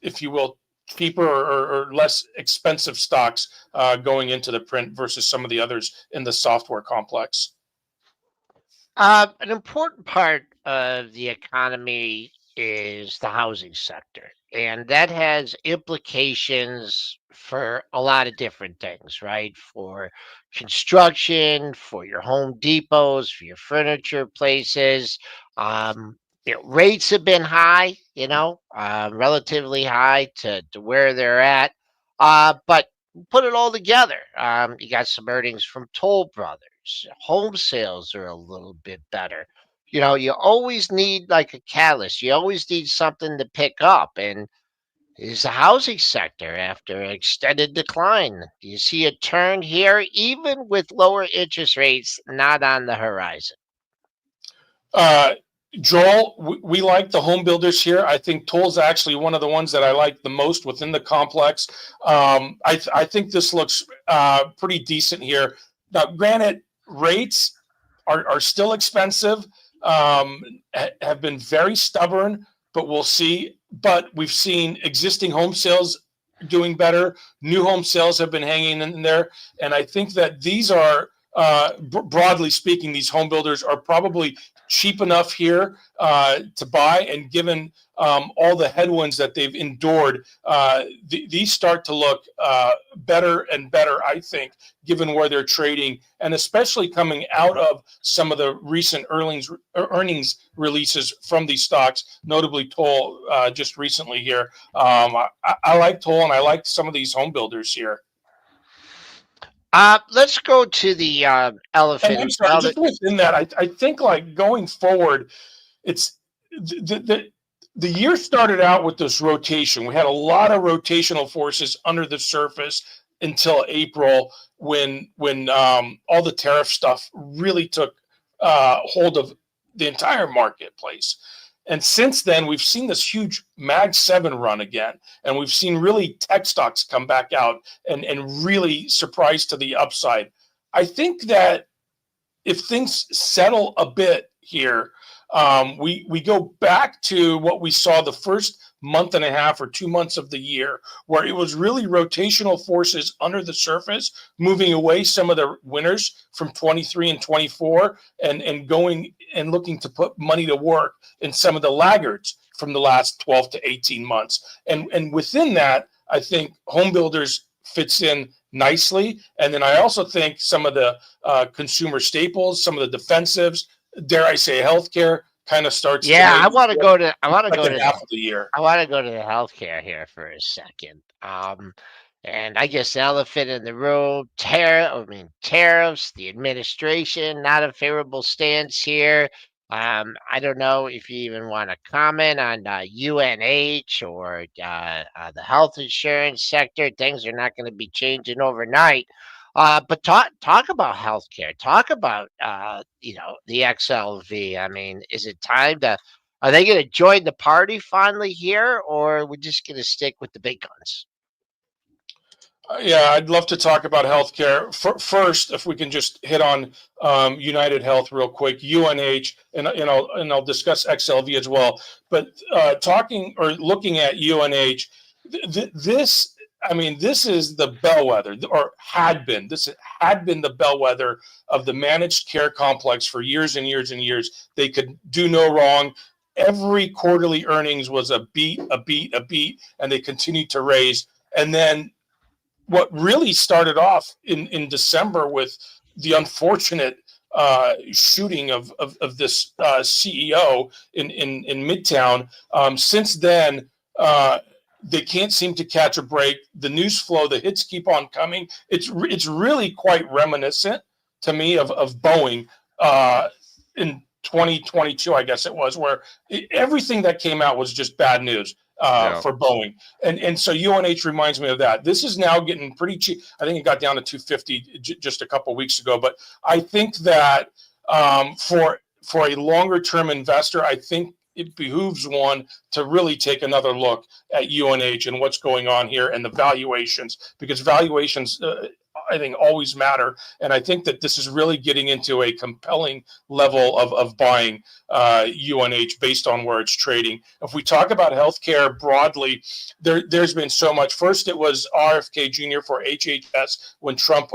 if you will, cheaper or less expensive stocks going into the print versus some of the others in the software complex. An important part of the economy is the housing sector, and that has implications for a lot of different things, right? For construction, for your Home Depots, for your furniture places. Rates have been high, relatively high to where they're at. But put it all together. You got some earnings from Toll Brothers. Home sales are a little bit better. You always need like a catalyst. You always need something to pick up. And is the housing sector after an extended decline? Do you see a turn here, even with lower interest rates not on the horizon? Joel, we like the home builders here. I think Toll's actually one of the ones that I like the most within the complex. I think this looks pretty decent here. Now, granted, rates are still expensive, have been very stubborn, but we'll see. But we've seen existing home sales doing better. New home sales have been hanging in there. And I think that these are, broadly speaking, these home builders are probably cheap enough here to buy, and given all the headwinds that they've endured, these start to look better and better, I think, given where they're trading, and especially coming out of some of the recent earnings releases from these stocks, notably Toll just recently here. I like Toll, and I like some of these home builders here. Let's go to the elephant. And I'm sorry, just within that, I think like going forward, it's the year started out with this rotation. We had a lot of rotational forces under the surface until April, when all the tariff stuff really took hold of the entire marketplace. And since then, we've seen this huge Mag 7 run again. And we've seen really tech stocks come back out and really surprise to the upside. I think that if things settle a bit here, we go back to what we saw the first month and a half or 2 months of the year, where it was really rotational forces under the surface, moving away some of the winners from 23 and 24 and going and looking to put money to work in some of the laggards from the last 12 to 18 months. And within that, I think home builders fits in nicely. And then I also think some of the consumer staples, some of the defensives, dare I say healthcare, kind of starts. Yeah, I want to go to half of the year. I want to go to the healthcare here for a second. And I guess the elephant in the room, tariffs, the administration, not a favorable stance here. I don't know if you even want to comment on UNH or the health insurance sector. Things are not going to be changing overnight. But talk about healthcare. Talk about the XLV. I mean, is it time to? Are they going to join the party finally here, or are we just going to stick with the big guns? Yeah, I'd love to talk about healthcare. First, if we can just hit on United Health real quick, UNH, and I'll discuss XLV as well. But talking or looking at UNH, this is the bellwether, or had been. This had been the bellwether of the managed care complex for years and years and years. They could do no wrong. Every quarterly earnings was a beat, and they continued to raise. And then what really started off in December with the unfortunate shooting of this CEO in Midtown. Since then, they can't seem to catch a break. The news flow, the hits keep on coming. It's really quite reminiscent to me of Boeing in 2022, I guess it was, where everything that came out was just bad news. For Boeing. And so UNH reminds me of that. This is now getting pretty cheap. I think it got down to 250 just a couple of weeks ago. But I think that for a longer term investor, I think it behooves one to really take another look at UNH and what's going on here and the valuations, because valuations I think always matter. And I think that this is really getting into a compelling level of buying UNH based on where it's trading. If we talk about healthcare broadly, there's been so much. First, it was RFK Jr. for HHS when Trump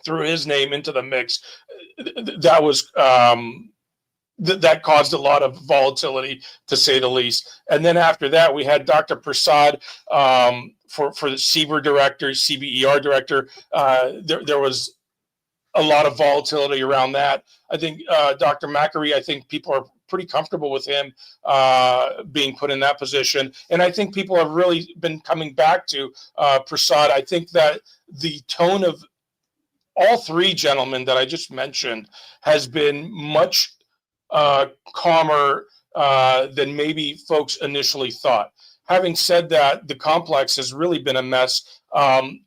threw his name into the mix. That was that caused a lot of volatility, to say the least. And then after that, we had Dr. Prasad for the CBER director. There was a lot of volatility around that. I think Dr. Macri, I think people are pretty comfortable with him being put in that position. And I think people have really been coming back to Prasad. I think that the tone of all three gentlemen that I just mentioned has been much calmer than maybe folks initially thought. Having said that, the complex has really been a mess.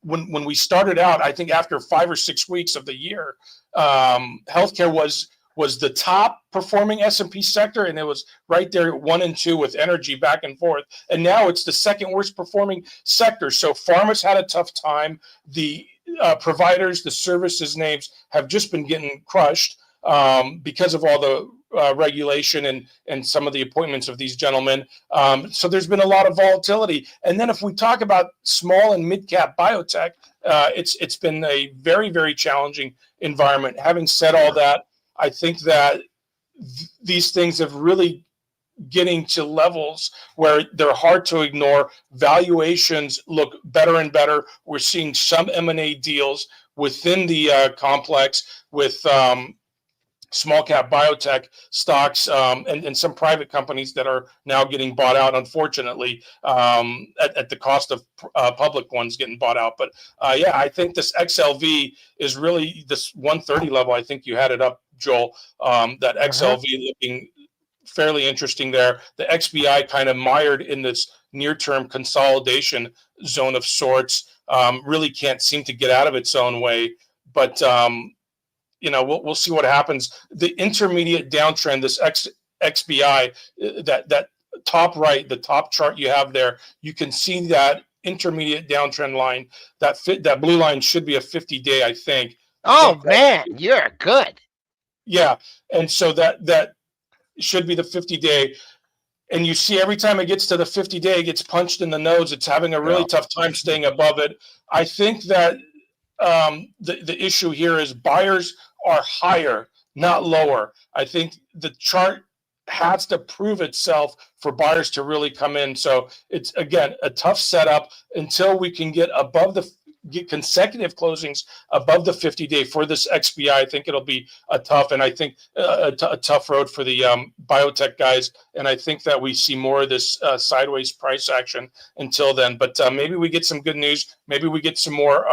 When we started out, I think after 5 or 6 weeks of the year, healthcare was the top performing S&P sector, and it was right there 1 and 2 with energy back and forth. And now it's the second worst performing sector. So pharma's had a tough time. The providers, the services names have just been getting crushed because of all the regulation and some of the appointments of these gentlemen. So there's been a lot of volatility. And then if we talk about small and mid-cap biotech, it's been a very, very challenging environment. Having said all that, I think that these things have really getting to levels where they're hard to ignore. Valuations look better and better. We're seeing some M&A deals within the complex with small cap biotech stocks and some private companies that are now getting bought out, unfortunately, at the cost of public ones getting bought out. But yeah, I think this XLV is really this 130 level. I think you had it up, Joel, that XLV looking fairly interesting there. The XBI kind of mired in this near-term consolidation zone of sorts, really can't seem to get out of its own way. But we'll see what happens. The intermediate downtrend, this XBI, that top right, the top chart you have there, you can see that intermediate downtrend line. That blue line should be a 50-day, I think. Oh man, you're good. Yeah, and so that should be the 50-day. And you see every time it gets to the 50-day, it gets punched in the nose. It's having a really tough time staying above it. I think that the issue here is buyers are higher, not lower. I think the chart has to prove itself for buyers to really come in. So it's, again, a tough setup until we can get consecutive closings above the 50-day for this XBI. I think it'll be a tough road for the biotech guys. And I think that we see more of this sideways price action until then. But maybe we get some good news. Maybe we get some more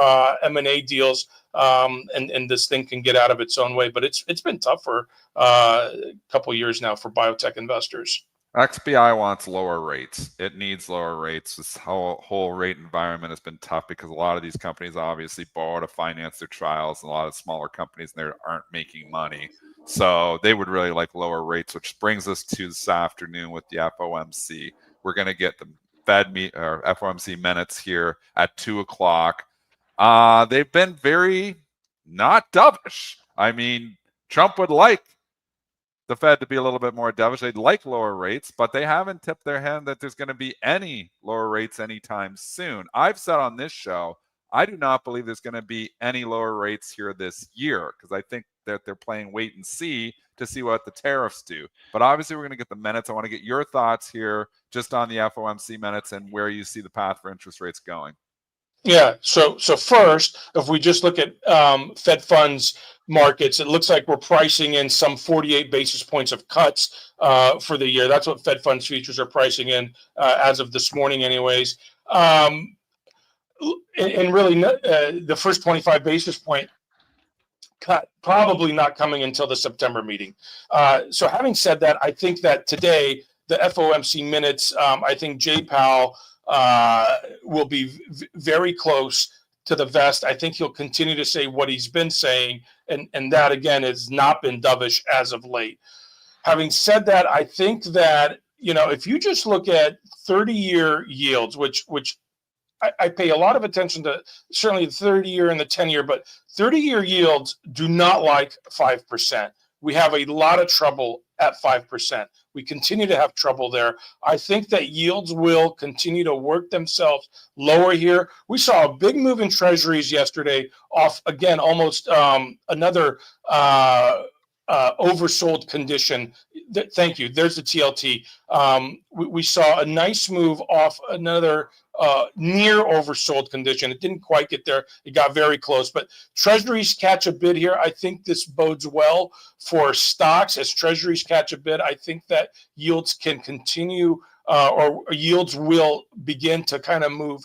M&A deals, and this thing can get out of its own way. But it's been tough for a couple of years now for biotech investors. XBI wants lower rates. It needs lower rates. This whole rate environment has been tough because a lot of these companies obviously borrow to finance their trials, and a lot of smaller companies there aren't making money. So they would really like lower rates, which brings us to this afternoon with the FOMC. We're going to get the FOMC minutes here at 2:00. They've been very not dovish. I mean, Trump would like the Fed to be a little bit more dovish. They'd like lower rates, but they haven't tipped their hand that there's going to be any lower rates anytime soon. I've said on this show, I do not believe there's going to be any lower rates here this year because I think that they're playing wait and see to see what the tariffs do. But obviously, we're going to get the minutes. I want to get your thoughts here just on the FOMC minutes and where you see the path for interest rates going. Yeah. So first, if we just look at Fed funds markets, it looks like we're pricing in some 48 basis points of cuts for the year. That's what Fed funds futures are pricing in as of this morning, anyways. And really, the first 25 basis point cut probably not coming until the September meeting. So having said that, I think that today the FOMC minutes, I think Jay Powell will be very close to the vest. I think he'll continue to say what he's been saying, and that again has not been dovish as of late. Having said that, I think that if you just look at 30-year yields, which I pay a lot of attention to, certainly the 30-year and the 10-year, but 30-year yields do not like 5%. We have a lot of trouble at 5%. We continue to have trouble there. I think that yields will continue to work themselves lower here. We saw a big move in treasuries yesterday off, again, almost another oversold condition. Thank you. There's the TLT. We saw a nice move off another near oversold condition. It didn't quite get there. It got very close, but treasuries catch a bid here. I think this bodes well for stocks as treasuries catch a bid. I think that yields can continue or yields will begin to kind of move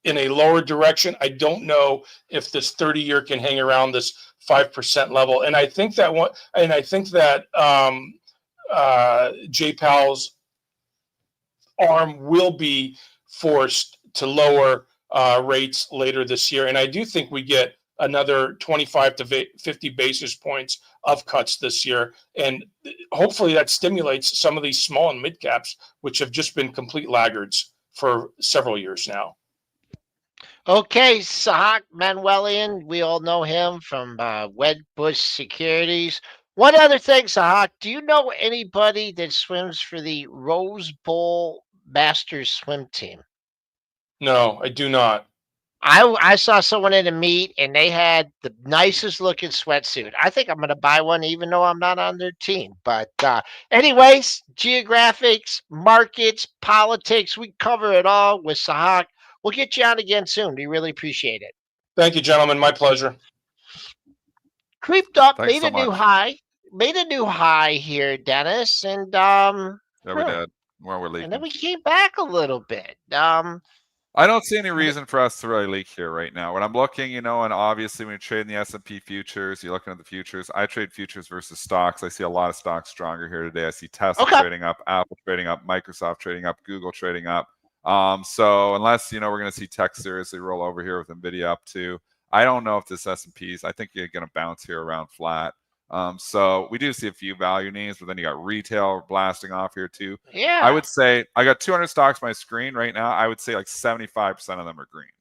in a lower direction. I don't know if this 30-year can hang around this 5% level. And I think that Jay Powell's arm will be forced to lower rates later this year. And I do think we get another 25 to 50 basis points of cuts this year. And hopefully that stimulates some of these small and mid caps, which have just been complete laggards for several years now. Okay, Sahak Manuelian, we all know him from Wedbush Securities. One other thing, Sahak, do you know anybody that swims for the Rose Bowl Masters swim team? No, I do not. I saw someone in a meet and they had the nicest looking sweatsuit. I think I'm going to buy one even though I'm not on their team. But anyways, geographics, markets, politics, we cover it all with Sahak. We'll get you on again soon. We really appreciate it. Thank you, gentlemen. My pleasure. Creeped up, Thanks made so a new much. high. Made a new high here, Dennis. And Yeah, we did. Where we're leaking. and then we came back a little bit. I don't see any reason for us to really leak here right now. When I'm looking, and obviously when you're trading the S&P futures, you're looking at the futures. I trade futures versus stocks. I see a lot of stocks stronger here today. I see Tesla trading up, Apple trading up, Microsoft trading up, Google trading up. So unless, we're going to see tech seriously roll over here with Nvidia up too, I don't know if this S&Ps, I think you're going to bounce here around flat. So we do see a few value names, but then you got retail blasting off here too. Yeah. I would say I got 200 stocks on my screen right now. I would say like 75% of them are green.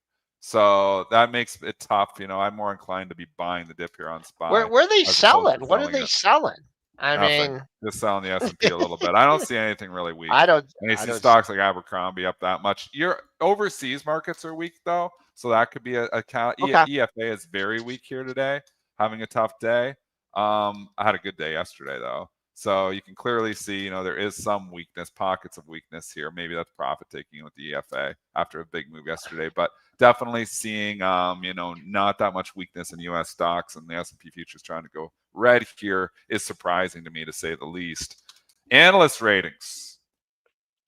So that makes it tough. I'm more inclined to be buying the dip here on SPY. Where are they selling? What are selling they it. selling? I Nothing. mean, Just selling the S&P a little bit. I don't see anything really weak. I don't. And you I see don't stocks like Abercrombie up that much. Your overseas markets are weak though, so that could be a count. Okay. EFA is very weak here today, having a tough day. I had a good day yesterday though, so you can clearly see there is some weakness, pockets of weakness here. Maybe that's profit taking with the EFA after a big move yesterday, but definitely seeing not that much weakness in U.S. stocks, and the S&P futures trying to go red here is surprising to me, to say the least. Analyst ratings.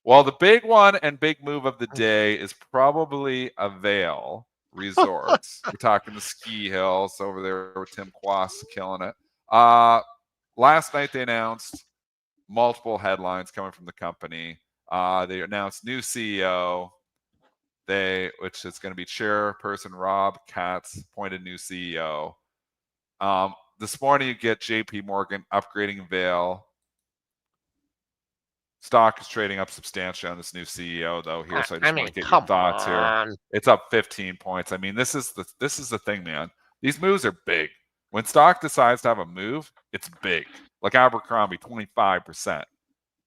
Well, the big one and big move of the day is probably a Vail Resorts. We're talking the ski hills over there with Tim Quast killing it. Last night they announced multiple headlines coming from the company. They announced new CEO, which is going to be chairperson Rob Katz, appointed new CEO. This morning you get JP Morgan upgrading Vail. Stock is trading up substantially on this new CEO, though. Here, so I just want to get your thoughts here. It's up 15 points. I mean, this is the thing, man. These moves are big. When stock decides to have a move, it's big. Like Abercrombie, 25%.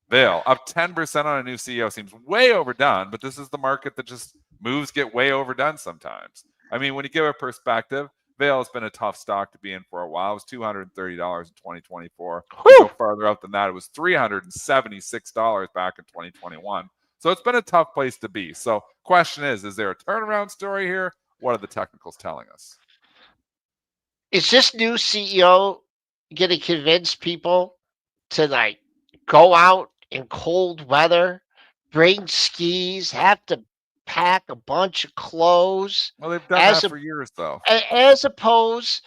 Vail up 10% on a new CEO seems way overdone, but this is the market that just moves get way overdone sometimes. I mean, when you give it perspective, Vail has been a tough stock to be in for a while. It was $230 in 2024. Go farther out than that, it was $376 back in 2021. So it's been a tough place to be. So question is there a turnaround story here? What are the technicals telling us? Is this new CEO going to convince people to like go out in cold weather, bring skis, have to pack a bunch of clothes? Well, they've done that for years, though. As opposed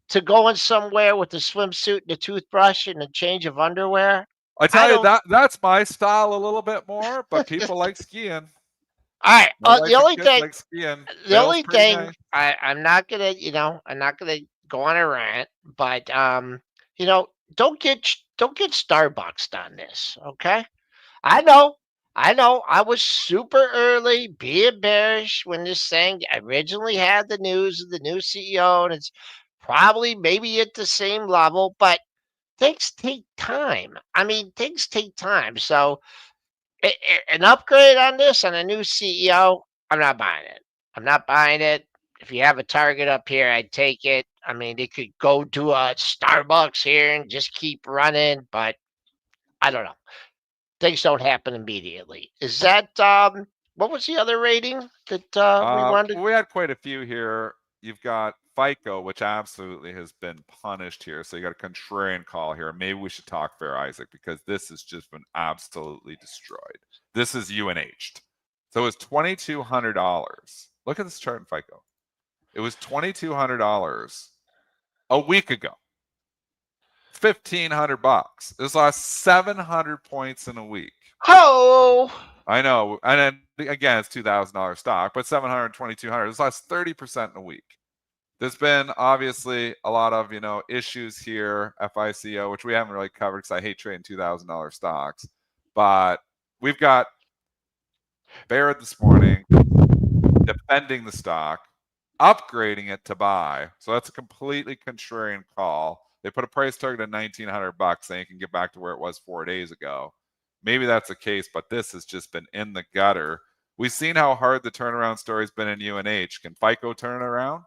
to going somewhere with a swimsuit and a toothbrush and a change of underwear. I tell you, that's my style a little bit more, but people like skiing. All right. The only thing nice. I'm not gonna, I'm not gonna go on a rant, but don't get Starbucks on this, okay? I know. I was super early, being bearish when this thing originally had the news of the new CEO, and it's probably maybe at the same level, but things take time. I mean, things take time. So an upgrade on this on a new CEO, I'm not buying it. I'm not buying it. If you have a target up here, I'd take it. I mean, they could go to a Starbucks here and just keep running, but I don't know. Things don't happen immediately. Is that what was the other rating that we wanted? We had quite a few here. You've got FICO, which absolutely has been punished here. So you got a contrarian call here. Maybe we should talk Fair Isaac, because this has just been absolutely destroyed. This is UNH'd. So it was $2,200. Look at this chart in FICO. It was $2,200 a week ago. $1,500. This lost 700 points in a week. Oh, I know. And then again, it's $2,000 stock, but 700, 2,200. This lost 30% in a week. There's been obviously a lot of issues here. FICO, which we haven't really covered because I hate trading $2,000 stocks. But we've got Barrett this morning defending the stock, upgrading it to buy. So that's a completely contrarian call. They put a price target of $1,900, saying it can get back to where it was 4 days ago. Maybe that's the case, but this has just been in the gutter. We've seen how hard the turnaround story's been in UNH. Can FICO turn it around?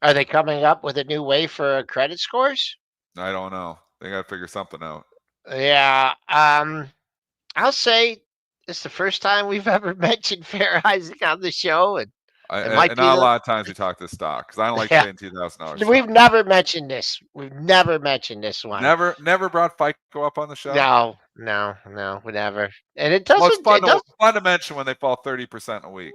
Are they coming up with a new way for credit scores? I don't know. They got to figure something out. Yeah. I'll say it's the first time we've ever mentioned Fair Isaac on the show, and not a lot of times we talk this stock because I don't like trading $2,000. We've never mentioned this. We've never mentioned this one. Never brought FICO up on the show. No, never. And it doesn't. Well, it's fun to mention when they fall 30% a week.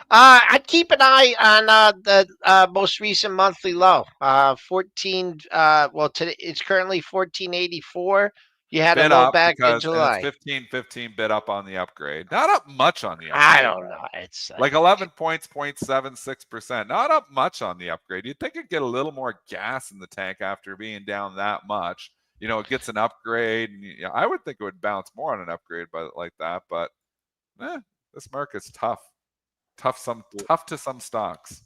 I'd keep an eye on the most recent monthly low. 14. Well, today it's currently 1484. You had a low back in July. 15 bid up on the upgrade. Not up much on the upgrade. I don't know. It's like 11 points, 0.76%. Not up much on the upgrade. You'd think it'd get a little more gas in the tank after being down that much. It gets an upgrade. And, I would think it would bounce more on an upgrade like that. But this market's tough. Tough to some stocks.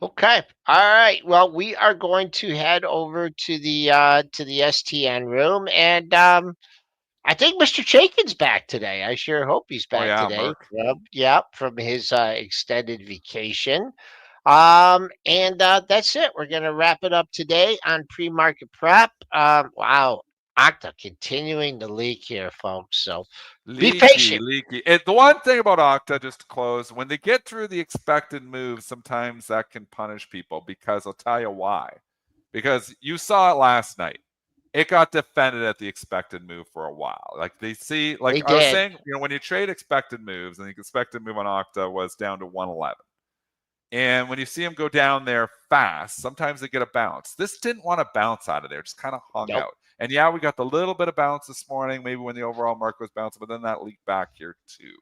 Okay. All right. Well, we are going to head over to the STN room, and I think Mr. Chaikin's back today. I sure hope he's back today. From his extended vacation. And that's it. We're gonna wrap it up today on pre-market prep. Wow. Octa continuing to leak here, folks. So be patient. Leaky. The one thing about Octa, just to close, when they get through the expected moves, sometimes that can punish people, because I'll tell you why. Because you saw it last night. It got defended at the expected move for a while. Like I was saying, when you trade expected moves, and the expected move on Octa was down to 111. And when you see them go down there fast, sometimes they get a bounce. This didn't want to bounce out of there, just kind of hung out. And yeah, we got the little bit of bounce this morning, maybe when the overall market was bouncing, but then that leaked back here too.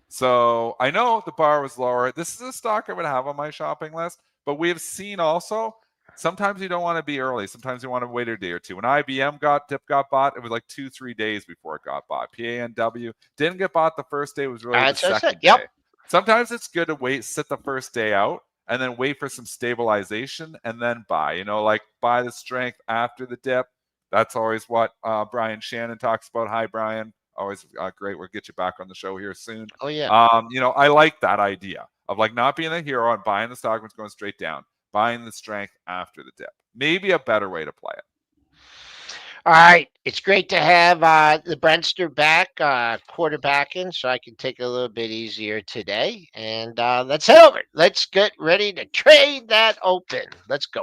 So I know the bar was lower. This is a stock I would have on my shopping list, but we have seen also sometimes you don't want to be early. Sometimes you want to wait a day or two. When IBM got bought, it was like 2-3 days before it got bought. PANW didn't get bought the first day. It was really the second day. Sometimes it's good to wait, sit the first day out, and then wait for some stabilization and then buy. You know, like buy the strength after the dip. That's always what Brian Shannon talks about. Hi, Brian. Always great. We'll get you back on the show here soon. Oh, yeah. You know, I like that idea of like not being a hero and buying the stock when it's going straight down, buying the strength after the dip. Maybe a better way to play it. All right. It's great to have the Brentster back, quarterbacking, so I can take it a little bit easier today. And let's head over. Let's get ready to trade that open. Let's go.